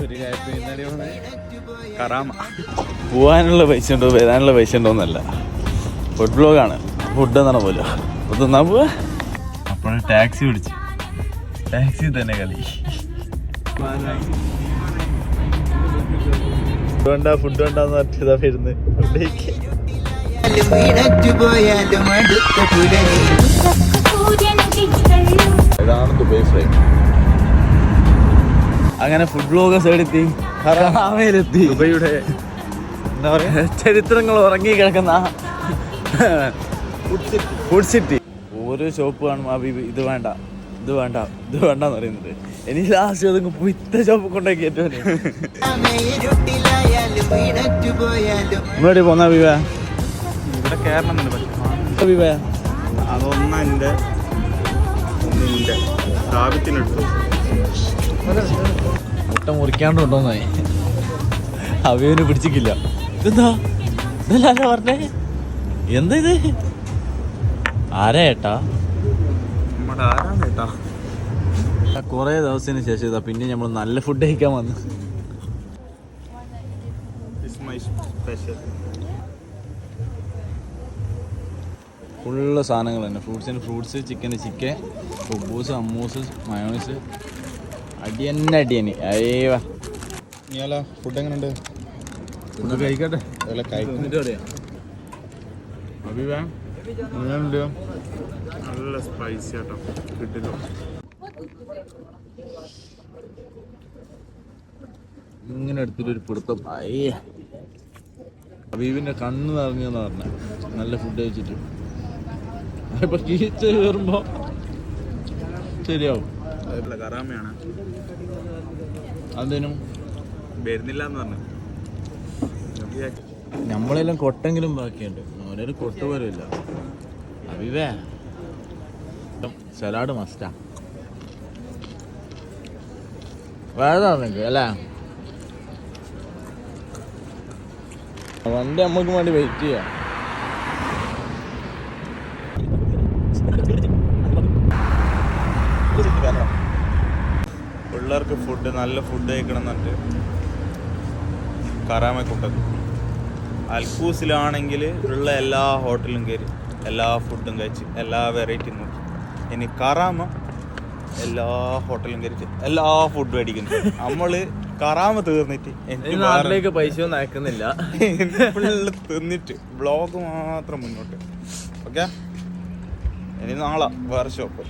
ഒരു കറാമ. പോവാനുള്ള പൈസ ഉണ്ടോ വരാനുള്ള പൈസ ഉണ്ടോ എന്നല്ല, ഫുഡ് ബ്ലോഗാണ്. ഫുഡ് എന്നാണ് പോലും അപ്പോൾ തിന്നാൻ പോവാ. അപ്പോൾ ടാക്സി പിടിച്ച്, ടാക്സി തന്നെ കളി. ഫുഡ് വേണ്ടാന്ന് പറഞ്ഞതാ വരുന്നത്. ഇതാണ് ദുബായ് ഫ്ലൈ. അങ്ങനെ ഫുഡ് ബ്ലോഗേഴ്സ് എടുത്തി ഹറാമയിലെത്തി. ദുബൈയുടെ എന്താ പറയുക, ചരിത്രങ്ങൾ ഉറങ്ങി കിടക്കുന്ന ഫുഡ് സിറ്റി. ഓരോ ഷോപ്പ് കാണുമ്പോൾ അബീബ് ഇത് വേണ്ട ഇത് വേണ്ട ഇത് വേണ്ടെന്ന് പറയുന്നത്. എനിക്ക് ലാസ്റ്റ് ഒതുങ്ങി പുത്ത ഷോപ്പ് കൊണ്ടാക്കി ഏറ്റവും ഇവിടെ പോന്ന അബീബ. ഇവിടെ കയറണം അബീബ. അതൊന്നും എൻ്റെ ഒന്നിൻ്റെ സ്ഥാപത്തിനെടുത്തു. മുട്ട മുറിക്കാണ്ട് കൊണ്ടോന്നായി. അവന് പിടിച്ചിട്ടില്ല. ഇതെന്താ ഇതല്ല പറഞ്ഞേ, എന്താ ഇത്? ആരാ ഏട്ടാ? നമ്മുടെ ആരാണ് ഏട്ടാ? കുറേ ദിവസത്തിന് ശേഷം ഇതാ പിന്നെ നമ്മൾ നല്ല ഫുഡ് കഴിക്കാൻ വന്നു. ഫുള്ള് സാധനങ്ങൾ തന്നെ. ഫ്രൂട്ട്സിന് ഫ്രൂട്ട്സ്, ചിക്കന് ചിക്കൻ, കുബൂസ്, അമ്മൂസ്, മയോണീസ്, അടിയന്നെ അടിയന്. അയ്യവാ ഫുഡ് എങ്ങനെയുണ്ട്? ഫുഡ് കഴിക്കട്ടെ. കഴിക്കുന്നിട്ട് പറയാം. എങ്ങനെയുണ്ട്? നല്ല സ്പൈസി ആട്ടോ, കിട്ടില്ല. ഇങ്ങനെ എടുത്തിട്ടൊരു പിടുത്തം. അയ്യ ഹബീബിന്റെ കണ്ണ് നിറഞ്ഞെന്ന് പറഞ്ഞ നല്ല ഫുഡ് കഴിച്ചിട്ട്. ഇപ്പൊ കീച്ച കയറുമ്പോ ശരിയാവും. കറാമയാണ്. അതിനും വരുന്നില്ല എന്ന് പറഞ്ഞു. നമ്മളെല്ലാം കൊട്ടെങ്കിലും ബാക്കിയുണ്ട്, ഓരോ കൊട്ട പോലും ഇല്ല. ഹബീബേ സലാഡ് മസ്റ്റാ. വേറെ നിനക്ക് അല്ലേ? വണ്ടി നമ്മക്ക് വേണ്ടി വെയിറ്റ് ചെയ്യാം. പിള്ളേർക്ക് ഫുഡ്, നല്ല ഫുഡ് കഴിക്കണം എന്നിട്ട് കറാമ കൊണ്ടത്. അൽക്കൂസിലാണെങ്കിൽ ഉള്ള എല്ലാ ഹോട്ടലും കയറി എല്ലാ ഫുഡും കഴിച്ച് എല്ലാ വെറൈറ്റിയും നോക്കി. ഇനി കറാമ എല്ലാ ഹോട്ടലും കയറിച്ച് എല്ലാ ഫുഡും അടിക്കുന്നു. നമ്മള് കറാമ തീർന്നിട്ട് എനിക്ക് പൈസ ഒന്നും അയക്കുന്നില്ല. ഫുള്ള് തിന്നിട്ട് ബ്ലോഗ് മാത്രം മുന്നോട്ട്. ഓക്കെ, ഇനി നാളെ വേറെ ഷോപ്പ്.